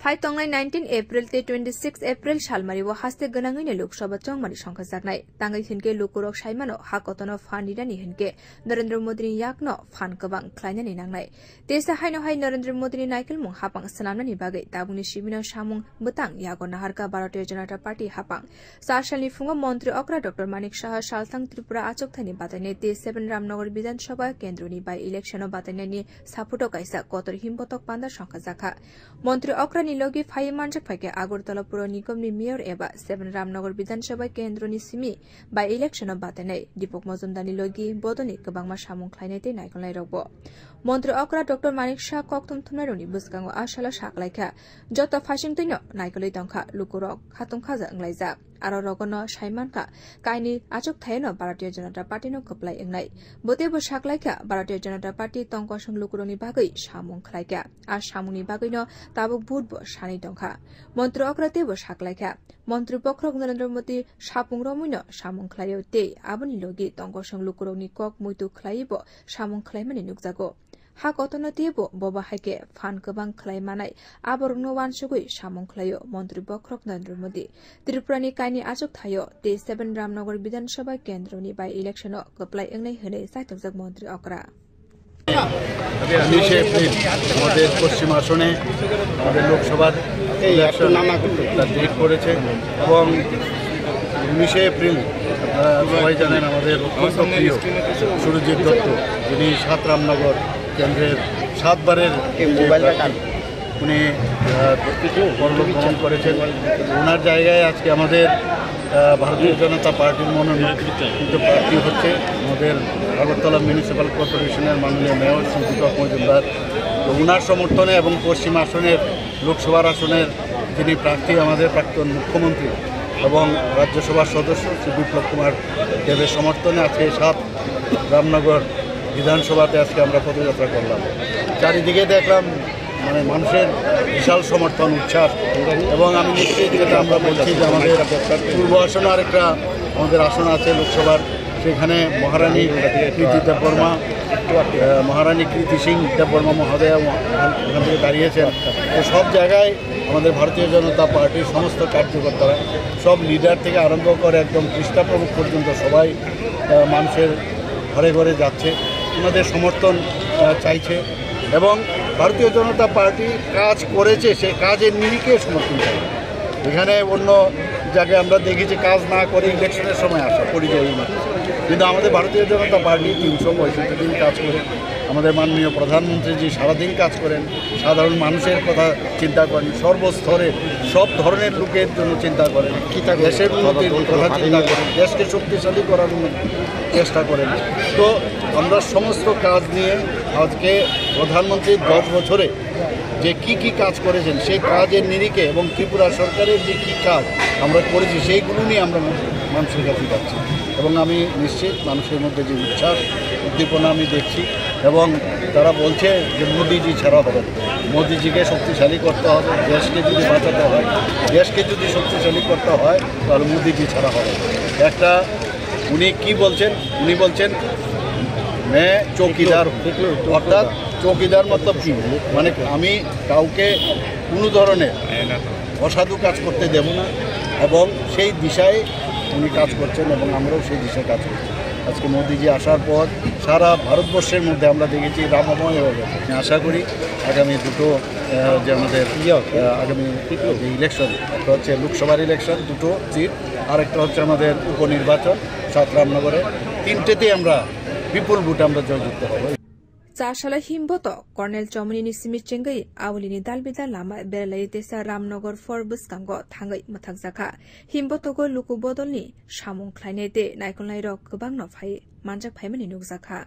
Hai tongnai 19 April te 26 April salmari wa haste ganangine Loksaha chongmani songkha jaknai tangai hinke lukurok saimano hakotono fandirani hinke Narendra Modi yakno fan kobang khlainani nangnai tesa haino hai Narendra Modi naikelmung hapang sanamnani bagai tabungni sibino samung butang yago naharka Bharatiya Janata Party hapang sarsalni fungo Mantri Okra Dr Manik Saha saltang Tripura achokthani bataine te 7 Ramnagar Bidhan Sabha kendroni by election batainani saputo kaisa kotor himbotok panda songkha jakha Mantri Okra Nilogi Phai Manjak Phake Agartala Pura Nigamni Mayor eba 7 Ramnagar Bidhan Sabha kendroni simi by election batanai Dipok Majumdar Nilogi bodoni kobangma samung khlainate naikolnai rokbo Mantri Okra Dr Manik Saha koktum thumnaironi buskango asala saklaikha joto phasingtoino naikolai tongkha lukurok khatungkhaja anglaijak aro rogono saimanka kaini achuk thaino Bharatiya Janata Party no koplai engnai botebo saklaikha Bharatiya Janata Party tongkosung lukuroni bagai samung khlaikha a samungni bagai no tabuk butbo sani tongkha Mantri Okra tebo saklaikha Mantri Pokrok Narendra Modi sapung romuino samung khlaio te aboni logi tongkosung lukuroni kok muitu khlaibo samung khlaimani nukjago ha kotono tebo boba haike fan kobang khlai manai aborno wansugui samung khlaio Mantri Pokrok Narendra Modi Tripurani kaini achuk thayo te 7 Ramnagar Bidhan Sabha kendroni by election koplai engnai hene saitokjak Mantri Okra 19 April আমাদের পশ্চিম আসনে আমাদের লোকসভার date করেছে এবং 19 April সবাই জানেন আমাদের অত্যন্ত প্রিয় সুরজিৎ দত্ত যিনি 7 রামনগর কেন্দ্রের 7 বারের উনি পরলোক গমন করেছেন ওনার জায়গায় আজকে আমাদের ভারতীয় জনতা পার্টির মনোনীত প্রার্থী হচ্ছে আমাদের আগরতলা মিউনিসিপ্যাল কর্পোরেশনের মাননীয় মেয়র শ্রী দীপক মজুমদার তো ওনার সমর্থনে এবং পশ্চিম আসনের লোকসভার আসনের যিনি প্রার্থী আমাদের প্রাক্তন মুখ্যমন্ত্রী এবং রাজ্যসভার সদস্য শ্রী বিপ্লব কুমার দেবের সমর্থনে আজকে 7 রামনগর বিধানসভাতে আজকে আমরা পদযাত্রা করলাম চারিদিকে দেখলাম মানে মানুষের বিশাল সমর্থন উচ্ছ্বাস এবং আমি নিশ্চিত যেটা আমরা বলছি যে আমাদের পূর্ব আসনে আরেকটা আমাদের আসন আছে লোকসভার সেখানে মহারানী কৃতি দেববর্মা মহারানী কৃতি সিং দেববর্মা মহোদয়া ওখান থেকে দাঁড়িয়েছেন তো সব জায়গায় আমাদের ভারতীয় জনতা পার্টির সমস্ত কার্যকর্তারা সব লিডার থেকে আরম্ভ করে একদম কৃষ্ণা প্রমুখ পর্যন্ত সবাই মানুষের ঘরে ঘরে যাচ্ছে ওনাদের সমর্থন চাইছে এবং ভারতীয় জনতা পার্টি কাজ করেছে সে কাজের নিরিখে সমর্থন চাই এখানে অন্য জায়গায় আমরা দেখি যে কাজ না করে ইলেকশনের সময় আসা পরিযায়ী না কিন্তু আমাদের ভারতীয় জনতা পার্টি 365 দিন কাজ করে আমাদের মাননীয় প্রধানমন্ত্রীজি সারাদিন কাজ করেন সাধারণ মানুষের কথা চিন্তা করেন সর্বস্তরের সব ধরনের লোকের জন্য চিন্তা করেন দেশের উন্নতির কথা চিন্তা করেন দেশকে শক্তিশালী করার চেষ্টা করেন তো আমরা সমস্ত কাজ নিয়ে আজকে প্রধানমন্ত্রীর 10 বছরে যে কি কাজ করেছেন সেই কাজের নিরিখে এবং ত্রিপুরা সরকারের যে কী কাজ আমরা করেছি সেইগুলো নিয়ে আমরা মানুষের কাছে যাচ্ছি এবং আমি নিশ্চিত মানুষের মধ্যে যে উচ্ছ্বাস উদ্দীপনা আমি দেখছি এবং তারা বলছে যে মোদিজি ছাড়া হবে মোদিজিকে শক্তিশালী করতে হবে দেশকে যদি বাঁচাতে হয় দেশকে যদি শক্তিশালী করতে হয় তাহলে মোদিজি ছাড়া হবে একটা উনি কি বলছেন উনি বলছেন মে চৌকিদার অর্থাৎ চৌকিদার মতলব কি মানে আমি কাউকে কোনো ধরনের অসাধু কাজ করতে দেব না এবং সেই দিশায় উনি কাজ করছেন এবং আমরাও সেই দিশায় কাজ করছি আজকে মোদিজি আসার পর সারা ভারতবর্ষের মধ্যে আমরা দেখেছি রামময় হয়ে গেছে আমি আশা করি আগামী দুটো যে আমাদের আগামী যে ইলেকশন একটা হচ্ছে লোকসভার ইলেকশন দুটো সিট আরেকটা হচ্ছে আমাদের উপনির্বাচন 7 রামনগরে তিনটেতেই আমরা বিপুল ভোটে আমরা জয়যুক্ত হব চারশালা হিমবত কর্নেল চমনিনি সিমিচেঙ্গই আউলিনি দালবিदा लामा बेरलाई तेसा रामनगर फर बुस्कांग थांगै मथाक जाखा हिमबतको लुकु बदलनि सामुं ख्लाइने ते नायखलनाय रक गोबां नफाय मानजाक फायमानि नुकजाखा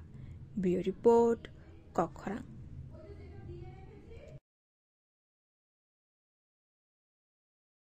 बियो रिपोर्ट कखरा